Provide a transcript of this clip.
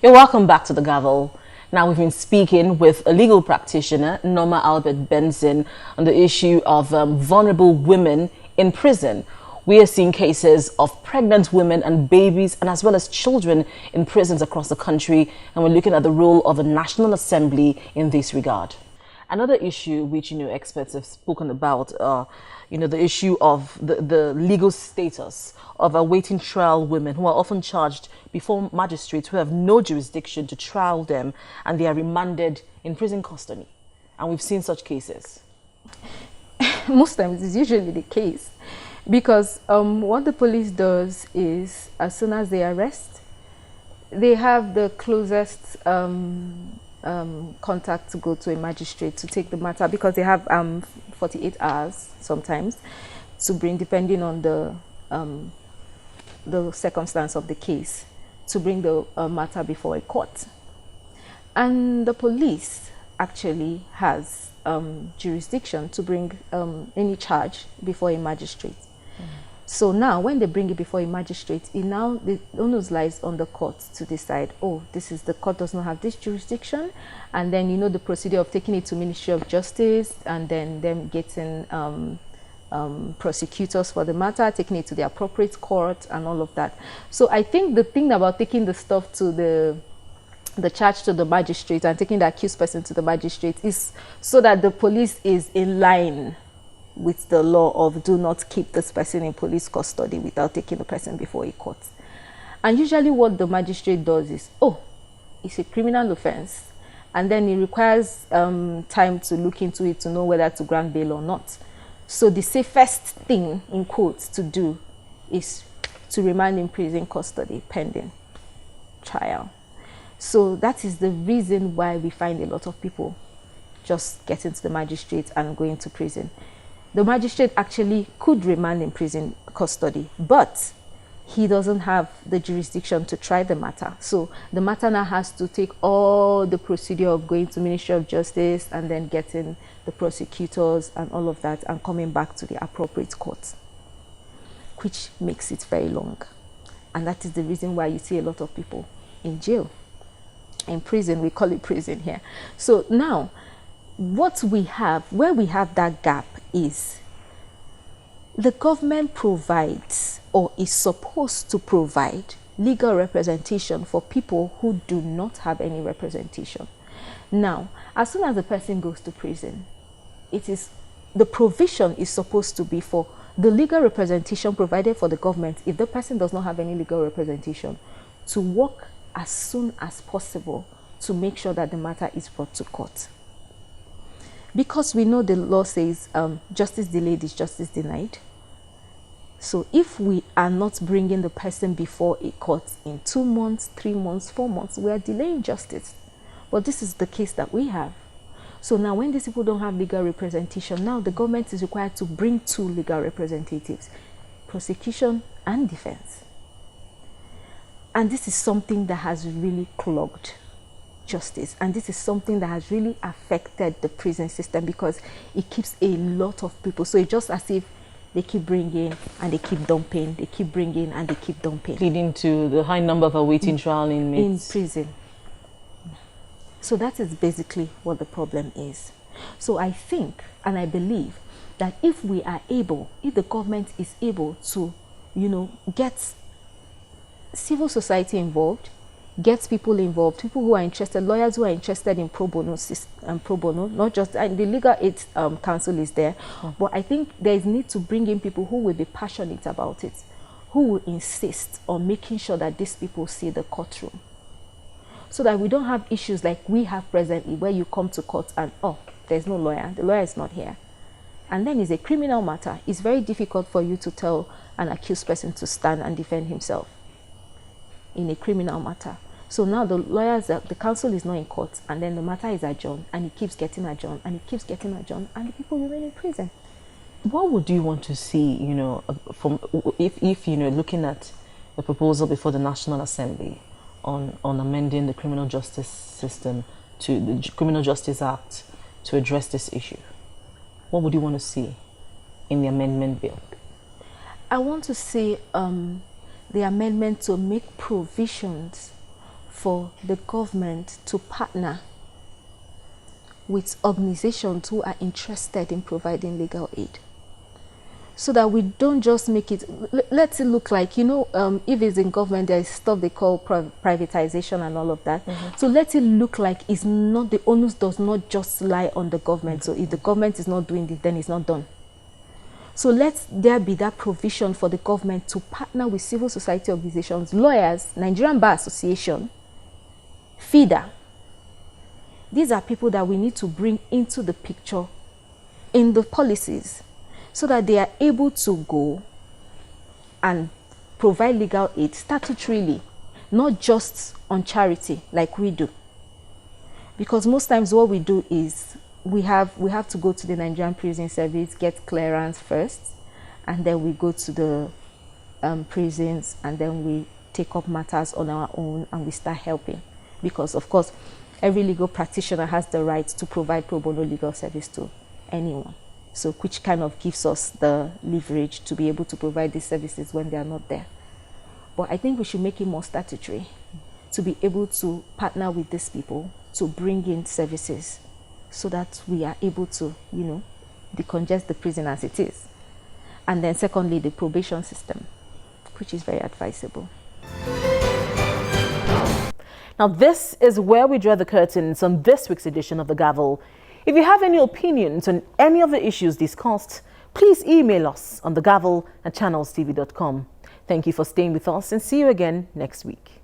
You're welcome back to the Gavel. Now we've been speaking with a legal practitioner, Nneoma Albert Benson, on the issue of vulnerable women in prison. We are seeing cases of pregnant women and babies and as well as children in prisons across the country, and we're looking at the role of the National Assembly in this regard. Another issue which, experts have spoken about, the issue of the legal status of awaiting trial women who are often charged before magistrates who have no jurisdiction to trial them, and they are remanded in prison custody. And we've seen such cases. Most times it's usually the case, because what the police does is, as soon as they arrest, they have the closest contact to go to a magistrate to take the matter, because they have 48 hours sometimes to bring, depending on the circumstance of the case, to bring the matter before a court. And the police actually has jurisdiction to bring any charge before a magistrate. So now, when they bring it before a magistrate, the onus lies on the court to decide, oh, the court does not have this jurisdiction, and then the procedure of taking it to Ministry of Justice, and then them getting prosecutors for the matter, taking it to the appropriate court, and all of that. So I think the thing about taking the stuff to the charge to the magistrate and taking the accused person to the magistrate is so that the police is in line with the law of do not keep this person in police custody without taking the person before a court. And usually what the magistrate does is, oh, it's a criminal offense, and then it requires time to look into it to know whether to grant bail or not. So the safest thing, in quotes, to do is to remain in prison custody pending trial. So that is the reason why we find a lot of people just getting to the magistrate and going to prison. The magistrate actually could remain in prison custody, but he doesn't have the jurisdiction to try the matter. So the matter now has to take all the procedure of going to Ministry of Justice and then getting the prosecutors and all of that and coming back to the appropriate court, which makes it very long. And that is the reason why you see a lot of people in jail, in prison. We call it prison here. So now, what we have, where we have that gap, is the government provides, or is supposed to provide, legal representation for people who do not have any representation. Now, as soon as the person goes to prison, the provision is supposed to be for the legal representation provided for the government, if the person does not have any legal representation, to work as soon as possible to make sure that the matter is brought to court. Because we know the law says justice delayed is justice denied. So if we are not bringing the person before a court in 2 months, 3 months, 4 months, we are delaying justice. But this is the case that we have. So now when these people don't have legal representation, now the government is required to bring 2 legal representatives, prosecution and defense. And this is something that has really clogged justice, and this is something that has really affected the prison system, because it keeps a lot of people. So it's just as if they keep bringing and they keep dumping, they keep bringing and they keep dumping, Leading to the high number of awaiting trial inmates in prison. So that is basically what the problem is. So I think and I believe that if the government is able to, get civil society involved, get people involved, people who are interested, lawyers who are interested in pro bono, not just, and the Legal Aid Council is there, but I think there is need to bring in people who will be passionate about it, who will insist on making sure that these people see the courtroom, so that we don't have issues like we have presently, where you come to court and, oh, there's no lawyer, the lawyer is not here. And then it's a criminal matter. It's very difficult for you to tell an accused person to stand and defend himself in a criminal matter. So now the council is not in court, and then the matter is adjourned, and it keeps getting adjourned, and it keeps getting adjourned, and the people remain in prison. What would you want to see, from if looking at the proposal before the National Assembly on amending the criminal justice system to the Criminal Justice Act to address this issue? What would you want to see in the amendment bill? I want to see the amendment to make provisions for the government to partner with organizations who are interested in providing legal aid, so that we don't just make it, let's it look like, if it's in government, there is stuff they call privatization and all of that. So let it look like it's not, the onus does not just lie on the government. So if the government is not doing it, then it's not done. So let there be that provision for the government to partner with civil society organizations, lawyers, Nigerian Bar Association, FIDA. These are people that we need to bring into the picture in the policies, so that they are able to go and provide legal aid statutorily, not just on charity like we do. Because most times what we do is we have to go to the Nigerian Prison Service, get clearance first, and then we go to the prisons, and then we take up matters on our own and we start helping. Because of course, every legal practitioner has the right to provide pro bono legal service to anyone. So which kind of gives us the leverage to be able to provide these services when they are not there. But I think we should make it more statutory to be able to partner with these people to bring in services, so that we are able to, decongest the prison as it is. And then secondly, the probation system, which is very advisable. Now, this is where we draw the curtains on this week's edition of The Gavel. If you have any opinions on any of the issues discussed, please email us on thegavel@channelstv.com. Thank you for staying with us, and see you again next week.